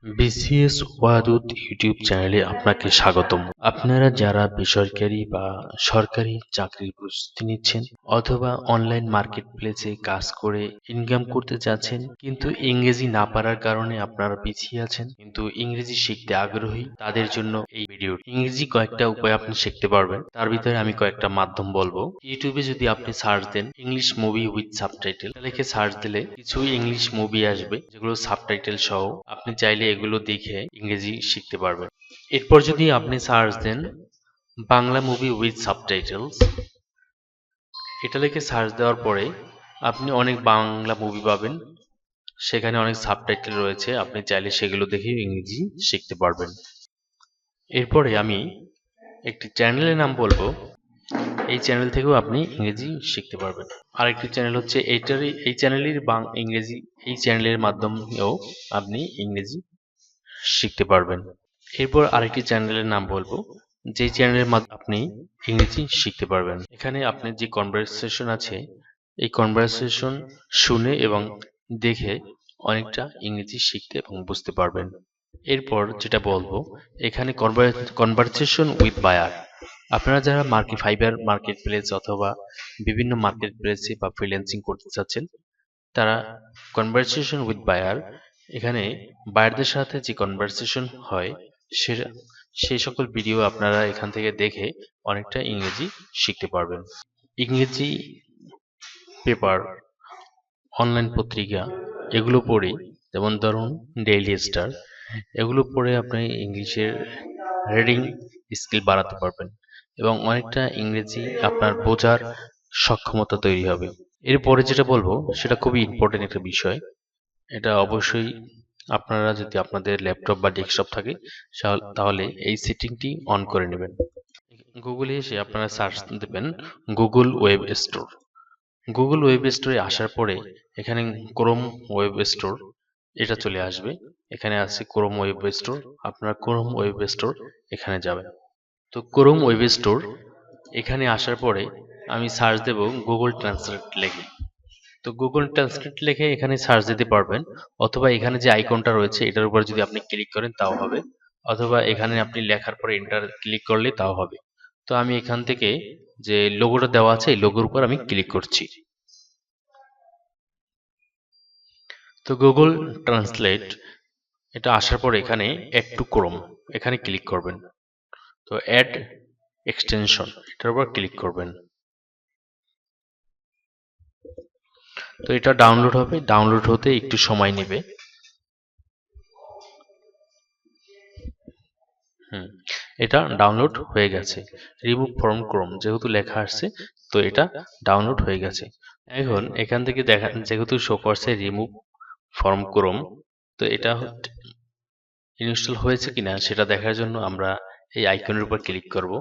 BCS Wadud YouTube চ্যানেলে আপনাকে স্বাগতম। আপনারা যারা বেসরকারি বা সরকারি চাকরির প্রস্তুতি নিচ্ছেন অথবা অনলাইন মার্কেট প্লেসে কাজ করে ইনকাম করতে চাচ্ছেন কিন্তু ইংরেজি না পারার কারণে আপনারা পিছিয়ে আছেন কিন্তু ইংরেজি শিখতে আগ্রহী, তাদের জন্য এই ভিডিও। ইংরেজি কয়েকটা উপায় আপনি শিখতে পারবেন, তার ভিতরে আমি কয়েকটা মাধ্যম বলবো। ইউটিউবে যদি আপনি সার্চ দেন ইংলিশ মুভি উইথ সাবটাইটেল, লিখে সার্চ দিলে কিছু ইংলিশ মুভি আসবে যেগুলো সাবটাইটেল সহ, আপনি চাইলে এগুলো দেখে ইংরেজি শিখতে পারবেন। এরপর যদি আপনি সার্চ দেন বাংলা মুভি উইথ সাবটাইটেলস, এটা লিখে সার্চ দেওয়ার পরে আপনি অনেক বাংলা মুভি পাবেন, সেখানে অনেক সাবটাইটেল রয়েছে, আপনি চাইলে সেগুলো দেখে ইংরেজি শিখতে পারবেন। এরপরে আমি একটি চ্যানেলের নাম বলবো, এই চ্যানেল থেকেও আপনি ইংরেজি শিখতে পারবেন। আরেকটি চ্যানেল হচ্ছে এই চ্যানেলের ইংরেজি, এই চ্যানেলের মাধ্যমেও আপনি ইংরেজি শিখতে পারবেন। এরপর আরেকটি চ্যানেলের নাম বলবো, যে চ্যানেলের মাধ্যমে আপনি ইংরেজি শিখতে পারবেন। এখানে আপনি যে কনভারসেশন আছে, এই কনভারসেশন শুনে এবং দেখে অনেকটা ইংরেজি শিখতে এবং বুঝতে পারবেন। এরপর যেটা বলবো, এখানে কনভারসেশন উইথ বায়ার। আপনারা যারা ফাইবার মার্কেট প্লেস অথবা বিভিন্ন মার্কেট প্লেসে বা ফ্রিল্যান্সিং করতে চাচ্ছেন, তারা কনভারসেশন উইথ বায়ার, এখানে বায়ারদের সাথে যে কনভারসেশন হয় সেই সকল ভিডিও আপনারা এখান থেকে দেখে অনেকটা ইংরেজি শিখতে পারবেন। ইংরেজি পেপার, অনলাইন পত্রিকা এগুলো পড়ে, যেমন ধরুন ডেইলি স্টার, এগুলো পড়ে আপনি ইংলিশের রিডিং স্কিল বাড়াতে পারবেন এবং অনেকটা ইংরেজি আপনার বোঝার সক্ষমতা তৈরি হবে। এরপরে যেটা বলবো সেটা খুবই ইম্পর্টেন্ট একটা বিষয়, এটা অবশ্যই আপনারা যদি আপনাদের ল্যাপটপ বা ডেস্কটপ থাকে তাহলে এই সেটিংটি অন করে নেবেন। গুগলে এসে আপনারা সার্চ দেবেন Google web store. Google web স্টোরে আসার পরে এখানে ক্রোম ওয়েব স্টোর এটা চলে আসবে। এখানে আছে ক্রোম ওয়েব স্টোর, আপনারা ক্রোম ওয়েব স্টোর এখানে যাবেন। তো ক্রোম ওয়েব স্টোর এখানে আসার পরে আমি সার্চ দেব গুগল ট্রান্সলেট লিখে। তো গুগল ট্রান্সলেট লিখে এখানে সার্চ দিতে পারবেন, অথবা এখানে যে আইকনটা রয়েছে এটার উপর যদি আপনি ক্লিক করেন তাও হবে, অথবা এখানে আপনি লেখার পরে এন্টার ক্লিক করলে তাও হবে। তো আমি এখান থেকে যে লোগোটা দেওয়া আছে এই লোগোর উপর আমি ক্লিক করছি। তো গুগল ট্রান্সলেট এটা আসার পর এখানে অ্যাড টু ক্রোম এখানে ক্লিক করবেন। তো অ্যাড এক্সটেনশন এটার উপর ক্লিক করবেন। তো এটা ডাউনলোড হবে, ডাউনলোড হতে একটু সময় নেবে। এটা ডাউনলোড হয়ে গেছে। রিমুভ ফ্রম ক্রোম যেহেতু লেখা আসছে, তো এটা ডাউনলোড হয়ে গেছে। এখন এখান থেকে দেখা যেহেতু শো করছে রিমুভ ফ্রম ক্রোম, তো এটা ইনস্টল হয়েছে কিনা সেটা দেখার জন্য আমরা এই আইকনের উপর ক্লিক করব।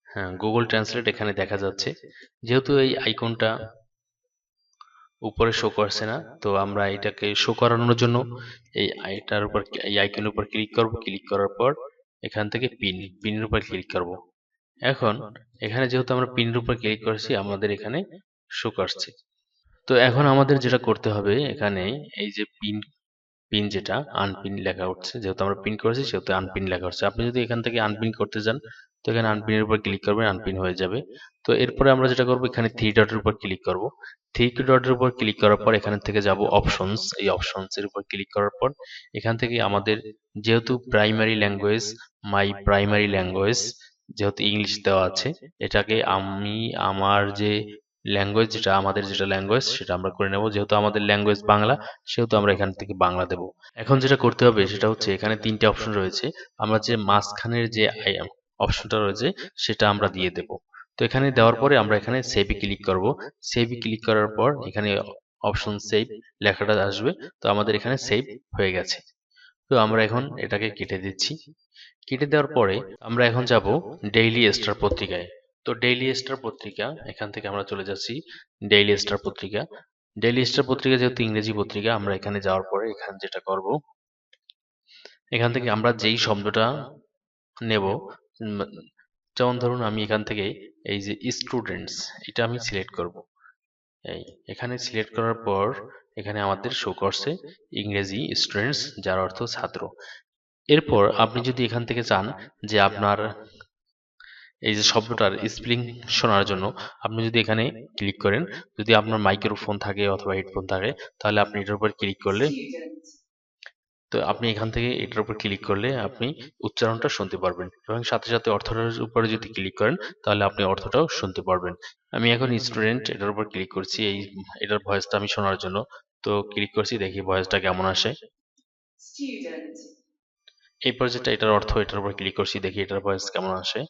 হ্যাঁ, গুগল ট্রান্সলেট এখানে দেখা যাচ্ছে। যেহেতু এই আইকনটা উপরে শো করছে না, তো আমরা এটাকে শো করানোর জন্য এটার উপর এই আইকনের উপর ক্লিক করব। ক্লিক করার পর এখান থেকে পিনের উপর ক্লিক করব। এখন এখানে যেহেতু আমরা পিনের উপর ক্লিক করছি আমাদের এখানে শো করছে। তো এখন আমাদের যেটা করতে হবে, এখানে এই যে পিন যেটা আনপিন লেখা উঠছে, যেহেতু আমরা পিন করেছি সেহেতু আনপিন লেখা হচ্ছে। আপনি যদি এখান থেকে আনপিন করতে চান তো এখানে আনপিনের উপর ক্লিক করবেন, আনপিন হয়ে যাবে। তো এরপরে আমরা যেটা করব, এখানে থ্রি ডটের উপর ক্লিক করব। থ্রি ডটের উপর ক্লিক করার পর এখান থেকে যাব অপশনস, এই অপশনস এর উপর ক্লিক করার পর এখান থেকে আমাদের যেহেতু প্রাইমারি ল্যাঙ্গুয়েজ, মাই প্রাইমারি ল্যাঙ্গুয়েজ যেহেতু ইংলিশ দেওয়া আছে, এটাকে আমি আমার যে ল্যাঙ্গুয়েজ, যেটা আমাদের যেটা ল্যাঙ্গুয়েজ সেটা আমরা করে নেব। যেহেতু আমাদের ল্যাঙ্গুয়েজ বাংলা সেহেতু আমরা এখান থেকে বাংলা দেব। এখন যেটা করতে হবে সেটা হচ্ছে এখানে তিনটে অপশন রয়েছে, আমরা যে মাঝখানের যে অপশনটা রয়েছে সেটা আমরা দিয়ে দেব। তো এখানে দেওয়ার পরে আমরা এখানে সেভে ক্লিক করব। সেভে ক্লিক করার পর এখানে অপশন সেভ লেখাটা আসবে। তো আমাদের এখানে সেভ হয়ে গেছে। তো আমরা এখন এটাকে কেটে দিচ্ছি। কেটে দেওয়ার পরে আমরা এখন যাব ডেইলি স্টার পত্রিকায়। তো ডেইলি স্টার পত্রিকা এখান থেকে আমরা চলে যাচ্ছি ডেইলি স্টার পত্রিকা। ডেইলি স্টার পত্রিকা যেহেতু ইংরেজি পত্রিকা, আমরা এখানে যাওয়ার পরে এখানে যেটা করব, এখান থেকে আমরা যেই শব্দটা নেব, উম, যেমন ধরুন আমি এখান থেকে এই যে স্টুডেন্টস এটা আমি সিলেক্ট করব। এই এখানে সিলেক্ট করার পর এখানে আমাদের শো করছে ইংরেজি স্টুডেন্টস, যার অর্থ ছাত্র। এরপর আপনি যদি এখান থেকে চান যে আপনার এই যে শব্দটার স্পেলিং শোনার জন্য, আপনি যদি এখানে ক্লিক করেন, যদি আপনার মাইক্রোফোন থাকে অথবা হেডফোন থাকে, তাহলে আপনি এটার উপর ক্লিক করলে, তো আপনি এখান থেকে এটার উপর ক্লিক করলে আপনি উচ্চারণটা শুনতে পারবেন, এবং সাথে সাথে অর্থটার উপরে যদি ক্লিক করেন তাহলে আপনি অর্থটাও শুনতে পারবেন। আমি এখন স্টুডেন্ট এটার উপর ক্লিক করছি এটার ভয়েসটা আমি শোনার জন্য। তো ক্লিক করছি, দেখি ভয়েসটা কেমন আসে। এই পর্যায়ে এটার অর্থ, এটার উপর ক্লিক করছি, দেখি এটার ভয়েস কেমন আসে।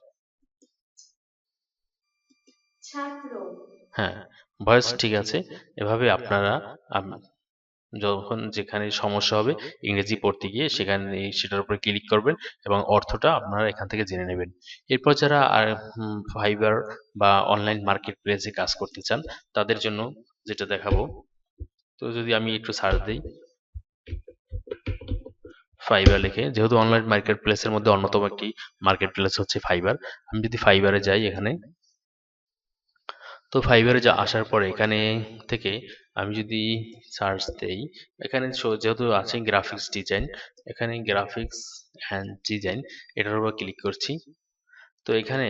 হ্যাঁ, ভয়েস ঠিক আছে। এভাবে আপনারা যখন যেখানে সমস্যা হবে ইংরেজি পড়তে গিয়ে সেখানে সেটার উপর ক্লিক করবেন এবং অর্থটা আপনারা এখান থেকে জেনে নেবেন। এরপর যারা আর ফাইবার বা অনলাইন মার্কেট প্লেসে কাজ করতে চান তাদের জন্য যেটা দেখাবো, তো যদি আমি একটু সার্চ দিই ফাইবার লিখে, যেহেতু অনলাইন মার্কেট প্লেসের মধ্যে অন্যতম একটি মার্কেট প্লেস হচ্ছে ফাইবার, আমি যদি ফাইবারে যাই এখানে, তো ফাইবারে আসার পরে এখানে থেকে আমি যদি সার্চ দেই, এখানে যেহেতু আছে গ্রাফিক্স ডিজাইন, এখানে গ্রাফিক্স অ্যান্ড ডিজাইন এটার উপর ক্লিক করছি। তো এখানে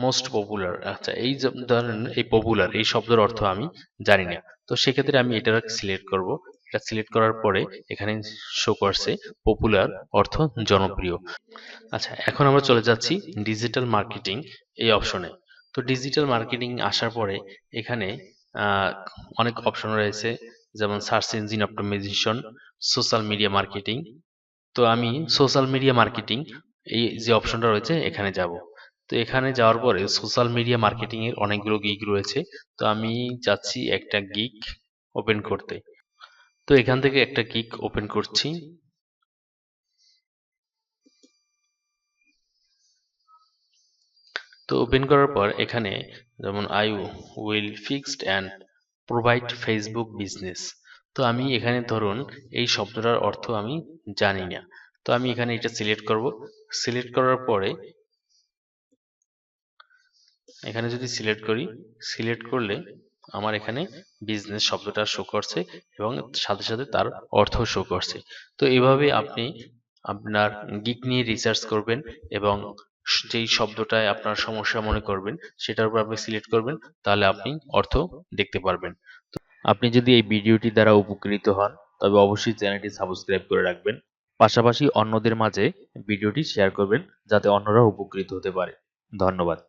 মোস্ট পপুলার, আচ্ছা এই যে ধরেন এই পপুলার এই শব্দের অর্থ আমি জানি না, তো সেক্ষেত্রে আমি এটা সিলেক্ট করব। এটা সিলেক্ট করার পরে এখানে শো করছে পপুলার অর্থ জনপ্রিয়। আচ্ছা, এখন আমরা চলে যাচ্ছি ডিজিটাল মার্কেটিং এই অপশনে। তো ডিজিটাল মার্কেটিং আসার পরে এখানে আহ, অনেক অপশন রয়েছে, যেমন search engine optimisation, social media marketing. তো আমি সোশ্যাল মিডিয়া মার্কেটিং এই যে অপশনটা রয়েছে এখানে যাব। তো এখানে যাওয়ার পরে সোশ্যাল মিডিয়া মার্কেটিং এর অনেকগুলো গিগ রয়েছে, তো আমি যাচ্ছি একটা গিগ ওপেন করতে। তো এখান থেকে একটা গিগ ওপেন করছি। তো ওপেন করার পর এখানে যেমন I will fixed and provide Facebook business, তো আমি এখানে ধরুন এই শব্দটার অর্থ আমি জানি না, তো আমি এখানে এটা সিলেক্ট করব। সিলেক্ট করার পরে এখানে যদি সিলেক্ট করি, সিলেক্ট করলে আমার এখানে বিজনেস শব্দটা শো করছে এবং সাথে সাথে তার অর্থ শো করছে। তো এভাবে আপনি আপনার গিগ নিয়ে রিসার্চ করবেন এবং যেই শব্দটায় আপনার সমস্যা মনে করবেন সেটার উপর আপনি সিলেক্ট করবেন, তাহলে আপনি অর্থ দেখতে পারবেন। আপনি যদি এই ভিডিওটি দ্বারা উপকৃত হন তবে অবশ্যই চ্যানেলটি সাবস্ক্রাইব করে রাখবেন, পাশাপাশি অন্যদের মাঝে ভিডিওটি শেয়ার করবেন যাতে অন্যরা উপকৃত হতে পারে। ধন্যবাদ।